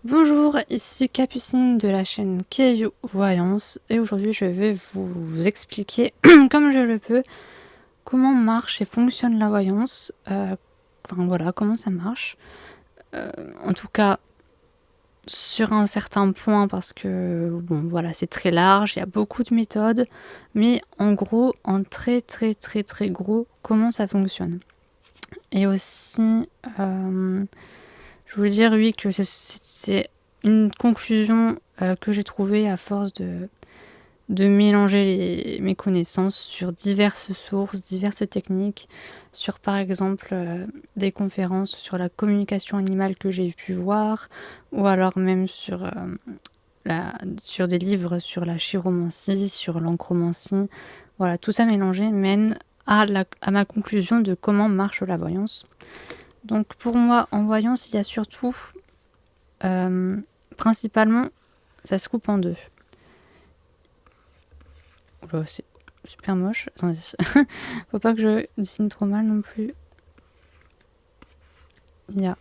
Bonjour, ici Capucine de la chaîne Keiyu Voyance et aujourd'hui je vais vous expliquer comme je le peux comment marche et fonctionne la voyance, enfin voilà comment ça marche, en tout cas sur un certain point parce que bon voilà c'est très large, il y a beaucoup de méthodes, mais en gros en très gros comment ça fonctionne. Et aussi je voulais dire, oui, que c'est une conclusion que j'ai trouvée à force de mélanger mes connaissances sur diverses sources, diverses techniques, sur par exemple des conférences sur la communication animale que j'ai pu voir, ou alors même sur des livres sur la chiromancie, sur l'anchromancie. Voilà, tout ça mélangé mène à ma conclusion de comment marche la voyance. Donc pour moi, en voyance, il y a surtout, principalement, ça se coupe en deux. Oula, c'est super moche. Attendez, faut pas que je dessine trop mal non plus. Il y a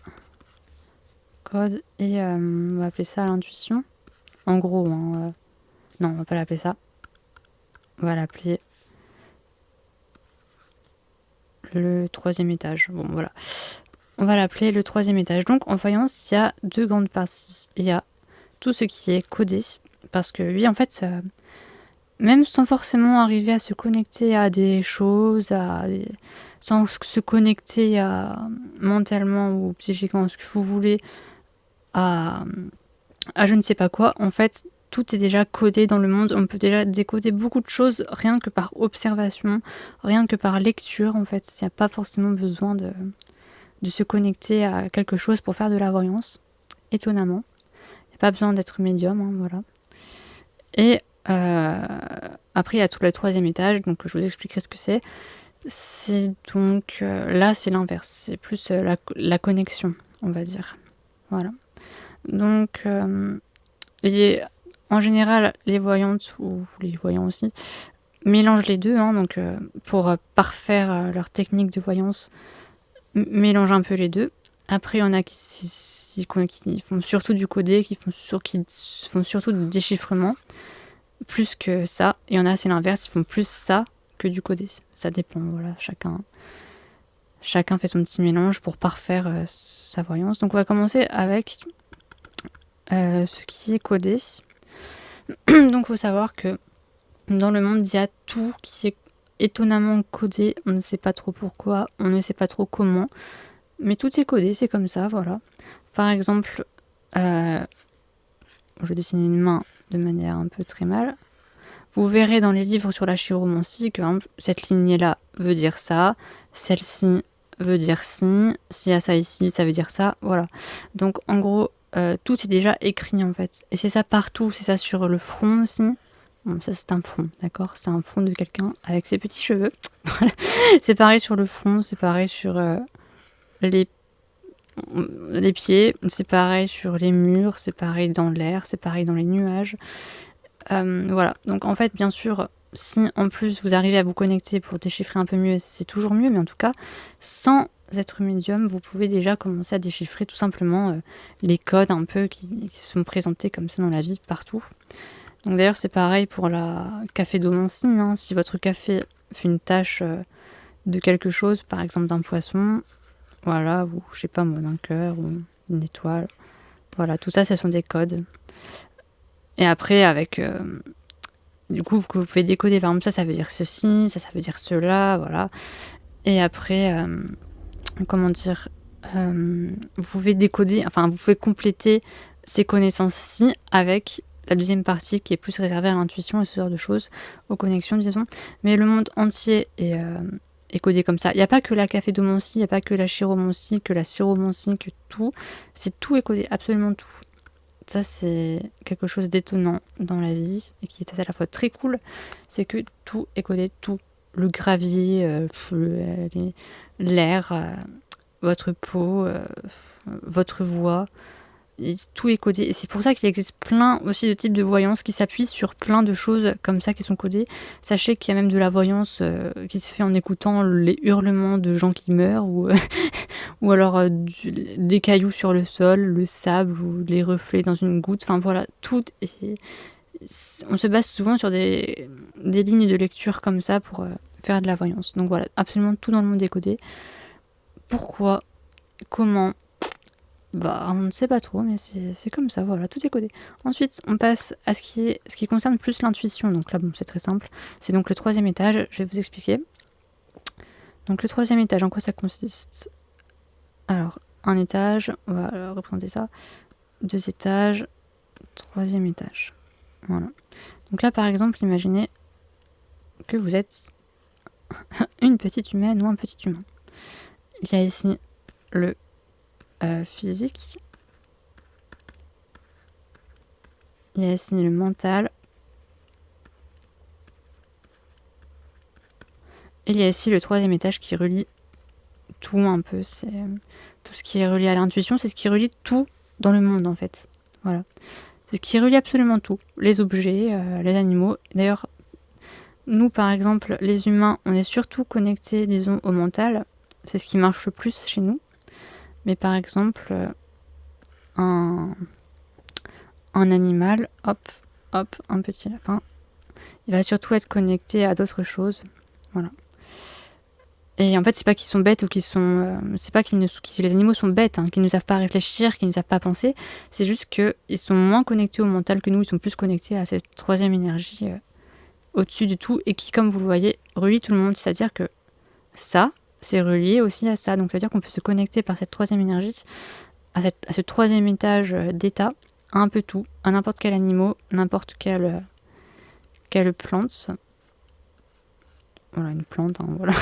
code et on va appeler ça l'intuition. En gros, hein, non, on va pas l'appeler ça. On va l'appeler le troisième étage. Bon, voilà. On va l'appeler le troisième étage. Donc en voyance, il y a deux grandes parties. Il y a tout ce qui est codé. Parce que oui, en fait, même sans forcément arriver à se connecter à des choses, sans se connecter mentalement ou psychiquement, ce que vous voulez, à, à je ne sais pas quoi, en fait, tout est déjà codé dans le monde. On peut déjà décoder beaucoup de choses rien que par observation, rien que par lecture, en fait. Il n'y a pas forcément besoin de se connecter à quelque chose pour faire de la voyance, étonnamment. Il n'y a pas besoin d'être médium, hein, voilà. Et après, il y a tout le troisième étage, donc je vous expliquerai ce que c'est. C'est donc là, c'est l'inverse. C'est plus la connexion, on va dire. Voilà. Donc, en général, les voyantes, ou les voyants aussi, mélangent les deux. Hein, donc, pour parfaire leur technique de voyance, mélangent un peu les deux. Après, il y en a qui font surtout du codé, qui font surtout du déchiffrement. Plus que ça. Il y en a, c'est l'inverse, ils font plus ça que du codé. Ça dépend, voilà, chacun fait son petit mélange pour parfaire sa voyance. Donc on va commencer avec ce qui est codé. Donc il faut savoir que dans le monde, il y a tout qui est étonnamment codé. On ne sait pas trop pourquoi, on ne sait pas trop comment. Mais tout est codé, c'est comme ça, voilà. Par exemple, je vais dessiner une main de manière un peu très mal. Vous verrez dans les livres sur la chiromancie que cette lignée-là veut dire ça, celle-ci veut dire ci, s'il y a ça ici, ça veut dire ça, voilà. Donc en gros, tout est déjà écrit en fait. Et c'est ça partout, c'est ça sur le front aussi. Bon, ça c'est un front, d'accord? C'est un front de quelqu'un avec ses petits cheveux. Voilà. C'est pareil sur le front, c'est pareil sur les pieds, c'est pareil sur les murs, c'est pareil dans l'air, c'est pareil dans les nuages. Voilà, donc en fait, bien sûr, si en plus vous arrivez à vous connecter pour déchiffrer un peu mieux, c'est toujours mieux, mais en tout cas, sans être médium, vous pouvez déjà commencer à déchiffrer tout simplement les codes un peu qui sont présentés comme ça dans la vie partout. Donc d'ailleurs, c'est pareil pour la cafédomancie, hein. Si votre café fait une tache de quelque chose, par exemple d'un poisson, voilà, ou je sais pas moi, d'un cœur ou une étoile, voilà, tout ça, ce sont des codes. Et après, avec du coup, vous pouvez décoder, par exemple, ça veut dire ceci, ça veut dire cela, voilà. Et après, comment dire, vous pouvez décoder, enfin, vous pouvez compléter ces connaissances-ci avec la deuxième partie qui est plus réservée à l'intuition et ce genre de choses, aux connexions, disons. Mais le monde entier est codé comme ça. Il n'y a pas que la cafédomancie, il n'y a pas que la chiromancie, que la syromancie, que tout. Tout est codé, absolument tout. Ça, c'est quelque chose d'étonnant dans la vie et qui est à la fois très cool. C'est que tout est codé, tout. Le gravier, l'air, votre peau, votre voix, Et tout est codé. Et c'est pour ça qu'il existe plein aussi de types de voyance qui s'appuient sur plein de choses comme ça qui sont codées. Sachez qu'il y a même de la voyance qui se fait en écoutant les hurlements de gens qui meurent ou, ou alors des cailloux sur le sol, le sable ou les reflets dans une goutte. Enfin voilà, tout est... On se base souvent sur des lignes de lecture comme ça pour faire de la voyance. Donc voilà, absolument tout dans le monde est codé. Pourquoi? Comment? Bah, on ne sait pas trop, mais c'est comme ça, voilà, tout est codé. Ensuite, on passe à ce qui concerne plus l'intuition. Donc là, bon, c'est très simple. C'est donc le 3e étage, je vais vous expliquer. Donc le 3e étage, en quoi ça consiste? Alors, un étage, on va représenter ça. 2 étages, 3e étage. Voilà. Donc là, par exemple, imaginez que vous êtes une petite humaine ou un petit humain. Il y a ici le physique. Il y a ici le mental. Et il y a ici le 3e étage qui relie tout un peu. C'est tout ce qui est relié à l'intuition, c'est ce qui relie tout dans le monde en fait. Voilà. C'est ce qui relie absolument tout. Les objets, les animaux. D'ailleurs, nous par exemple, les humains, on est surtout connectés, disons, au mental. C'est ce qui marche le plus chez nous. Mais par exemple, un animal, hop, un petit lapin, il va surtout être connecté à d'autres choses. Voilà. Et en fait, c'est pas qu'ils sont bêtes ou qu'ils sont... c'est pas que les animaux sont bêtes, qu'ils ne savent pas réfléchir, qu'ils ne savent pas penser. C'est juste qu'ils sont moins connectés au mental que nous. Ils sont plus connectés à cette 3e énergie au-dessus du tout et qui, comme vous le voyez, relie tout le monde. C'est-à-dire que ça, c'est relié aussi à ça. Donc, ça veut dire qu'on peut se connecter par cette 3e énergie à ce 3e étage d'état, à un peu tout, à n'importe quel animal, n'importe quelle plante. Voilà, une plante, voilà.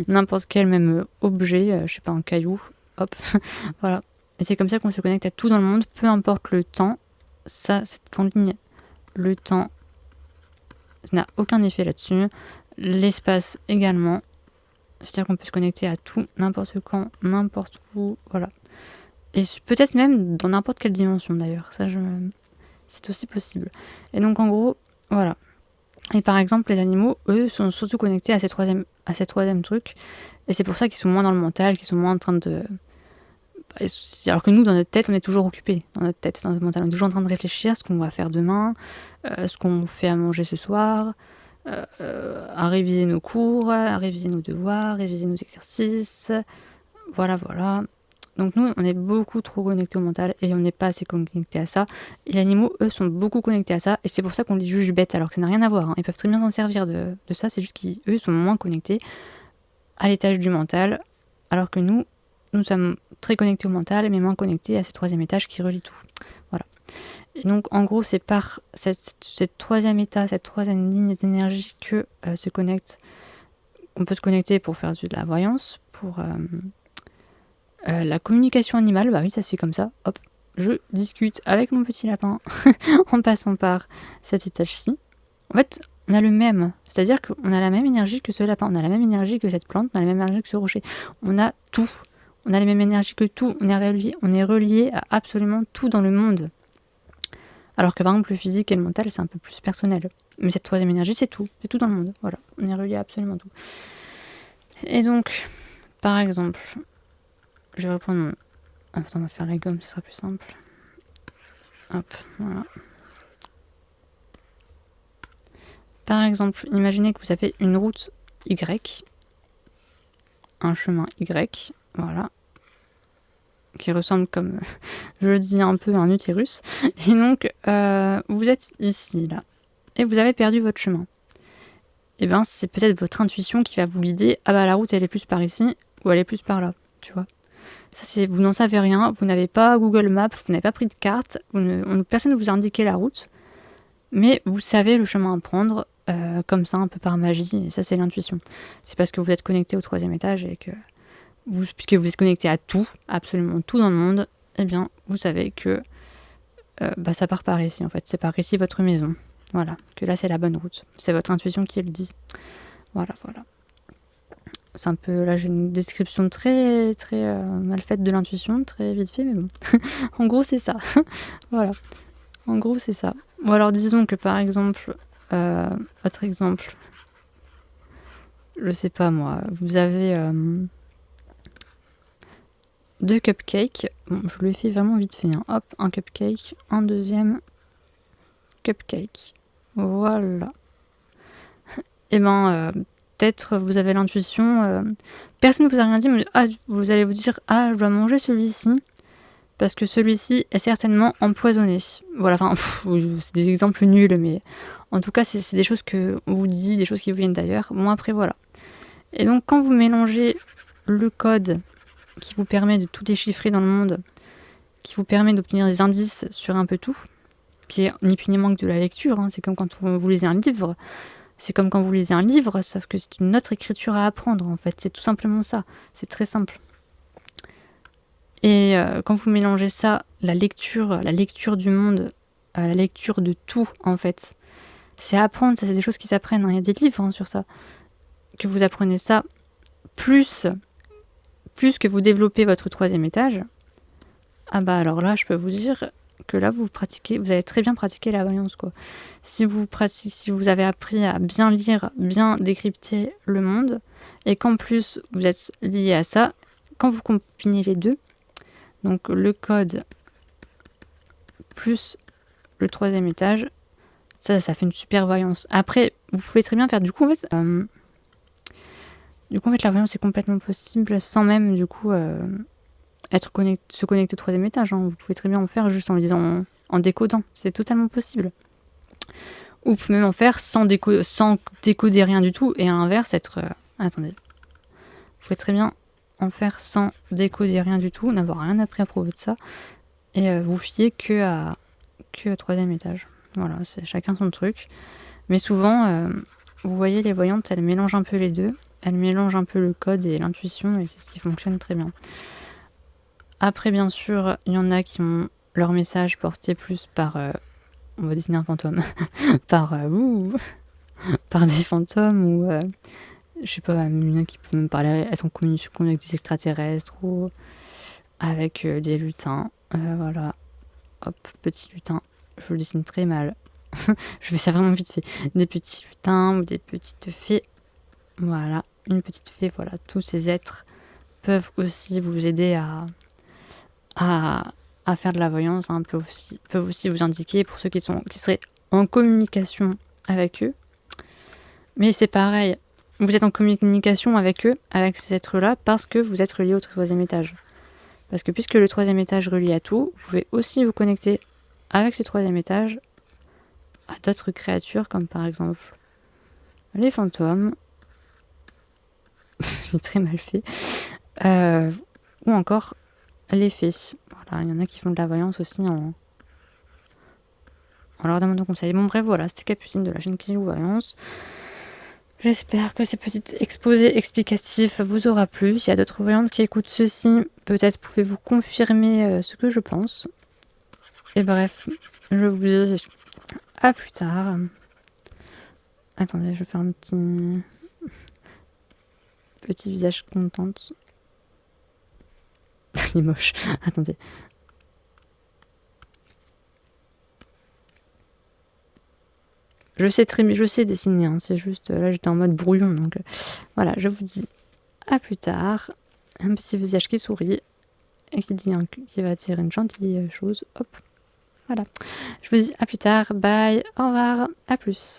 N'importe quel même objet, je sais pas, un caillou, hop, voilà. Et c'est comme ça qu'on se connecte à tout dans le monde, peu importe le temps. Ça, cette grande ligne, le temps, ça n'a aucun effet là-dessus. L'espace également. C'est-à-dire qu'on peut se connecter à tout, n'importe quand, n'importe où, voilà. Et peut-être même dans n'importe quelle dimension d'ailleurs. Ça, c'est aussi possible. Et donc en gros, voilà. Et par exemple, les animaux, eux, sont surtout connectés à ces troisième truc. Et c'est pour ça qu'ils sont moins dans le mental, qu'ils sont moins en train de... Alors que nous, dans notre tête, on est toujours occupé. Dans notre tête, dans notre mental, on est toujours en train de réfléchir à ce qu'on va faire demain, ce qu'on fait à manger ce soir, à réviser nos cours, à réviser nos devoirs, à réviser nos exercices. Voilà, voilà. Donc nous, on est beaucoup trop connectés au mental et on n'est pas assez connectés à ça. Et les animaux, eux, sont beaucoup connectés à ça. Et c'est pour ça qu'on les juge bêtes, alors que ça n'a rien à voir. Ils peuvent très bien s'en servir de ça. C'est juste qu'eux sont moins connectés à l'étage du mental. Alors que nous sommes très connectés au mental, mais moins connectés à ce 3e étage qui relie tout. Voilà. Et donc, en gros, c'est par cette 3e état, cette 3e ligne d'énergie que qu'on peut se connecter pour faire de la voyance, pour... la communication animale, bah oui, ça se fait comme ça. Hop, je discute avec mon petit lapin en passant par cet étage-ci. En fait, on a le même. C'est-à-dire qu'on a la même énergie que ce lapin, on a la même énergie que cette plante, on a la même énergie que ce rocher. On a tout. On a la même énergie que tout. On est relié à absolument tout dans le monde. Alors que par exemple, le physique et le mental, c'est un peu plus personnel. Mais cette 3e énergie, c'est tout. C'est tout dans le monde. Voilà, on est relié à absolument tout. Et donc, par exemple... Je vais reprendre mon... Attends, on va faire la gomme, ce sera plus simple. Hop, voilà. Par exemple, imaginez que vous avez une route Y, un chemin Y, voilà, qui ressemble comme, je le dis un peu, à un utérus. Et donc, vous êtes ici, là, et vous avez perdu votre chemin. Et bien, c'est peut-être votre intuition qui va vous guider. Ah bah, la route, elle est plus par ici, ou elle est plus par là, tu vois. Ça, vous n'en savez rien, vous n'avez pas Google Maps, vous n'avez pas pris de carte, personne ne vous a indiqué la route, mais vous savez le chemin à prendre, comme ça, un peu par magie, et ça, c'est l'intuition. C'est parce que vous êtes connecté au 3e étage et que, puisque vous êtes connecté à tout, absolument tout dans le monde, eh bien, vous savez que ça part par ici, en fait. C'est par ici votre maison. Voilà, que là, c'est la bonne route. C'est votre intuition qui le dit. Voilà, voilà. C'est un peu là, j'ai une description très, très, mal faite de l'intuition, très vite fait, mais bon. En gros, c'est ça. Voilà. En gros, c'est ça. Ou alors disons que par exemple, autre exemple, je sais pas moi, vous avez, 2 cupcakes. Bon, je le fais vraiment vite fait, hein. Hop, un cupcake, un deuxième cupcake. Voilà. Et ben, peut-être vous avez l'intuition, personne ne vous a rien dit, mais vous allez vous dire: «Ah, je dois manger celui-ci, parce que celui-ci est certainement empoisonné». Voilà, enfin, c'est des exemples nuls, mais en tout cas, c'est des choses qu'on vous dit, des choses qui vous viennent d'ailleurs. Bon, après, voilà. Et donc, quand vous mélangez le code qui vous permet de tout déchiffrer dans le monde, qui vous permet d'obtenir des indices sur un peu tout, qui est ni plus ni moins que de la lecture, hein, c'est comme quand vous lisez un livre. C'est comme quand vous lisez un livre, sauf que c'est une autre écriture à apprendre, en fait. C'est tout simplement ça. C'est très simple. Et quand vous mélangez ça, la lecture du monde, la lecture de tout, en fait, c'est apprendre. Ça, c'est des choses qui s'apprennent, hein. Il y a des livres, hein, sur ça. Que vous apprenez ça, plus que vous développez votre 3e étage, ah bah alors là, je peux vous dire que là, vous avez très bien pratiqué la voyance, quoi. Si vous avez appris à bien lire, bien décrypter le monde, et qu'en plus vous êtes lié à ça, quand vous combinez les deux, donc le code plus le 3e étage, ça fait une super voyance. Après, vous pouvez très bien faire, du coup, en fait, la voyance est complètement possible sans même, du coup, se connecter au 3e étage, hein. Vous pouvez très bien en faire juste en lisant, en décodant. C'est totalement possible. Ou vous pouvez même en faire sans décoder rien du tout, et à l'inverse, attendez. Vous pouvez très bien en faire sans décoder rien du tout, n'avoir rien appris à propos de ça, et vous fier que au 3e étage. Voilà, c'est chacun son truc. Mais souvent, vous voyez, les voyantes, elles mélangent un peu les deux. Elles mélangent un peu le code et l'intuition, et c'est ce qui fonctionne très bien. Après, bien sûr, il y en a qui ont leur message porté plus par, on va dessiner un fantôme, par, par des fantômes, ou je sais pas, il y en a qui peuvent me parler, elles sont en communication avec des extraterrestres, ou avec des lutins. Voilà, hop, petit lutin, je le dessine très mal. Je fais ça vraiment vite fait. Des petits lutins ou des petites fées. Voilà, une petite fée, voilà, tous ces êtres peuvent aussi vous aider à faire de la voyance, hein, peuvent aussi vous indiquer pour ceux qui seraient en communication avec eux. Mais c'est pareil, vous êtes en communication avec eux, avec ces êtres-là, parce que vous êtes relié au 3e étage. Parce que puisque le 3e étage relie à tout, vous pouvez aussi vous connecter avec ce 3e étage à d'autres créatures, comme par exemple les fantômes. C'est très mal fait. Ou encore les fées. Voilà, il y en a qui font de la voyance aussi en leur demandant conseil. Bon, bref, voilà, c'était Capucine de la chaîne Kili Voyance. J'espère que ces petits exposés explicatifs vous aura plu. S'il y a d'autres voyantes qui écoutent ceci, peut-être pouvez-vous confirmer ce que je pense. Et bref, je vous dis à plus tard. Attendez, je vais faire un petit visage contente. Il est moche. Attendez. Je sais dessiner, hein, c'est juste, là j'étais en mode brouillon, donc voilà, je vous dis à plus tard. Un petit visage qui sourit et qui va dire une gentille chose. Hop, voilà. Je vous dis à plus tard, bye, au revoir, à plus.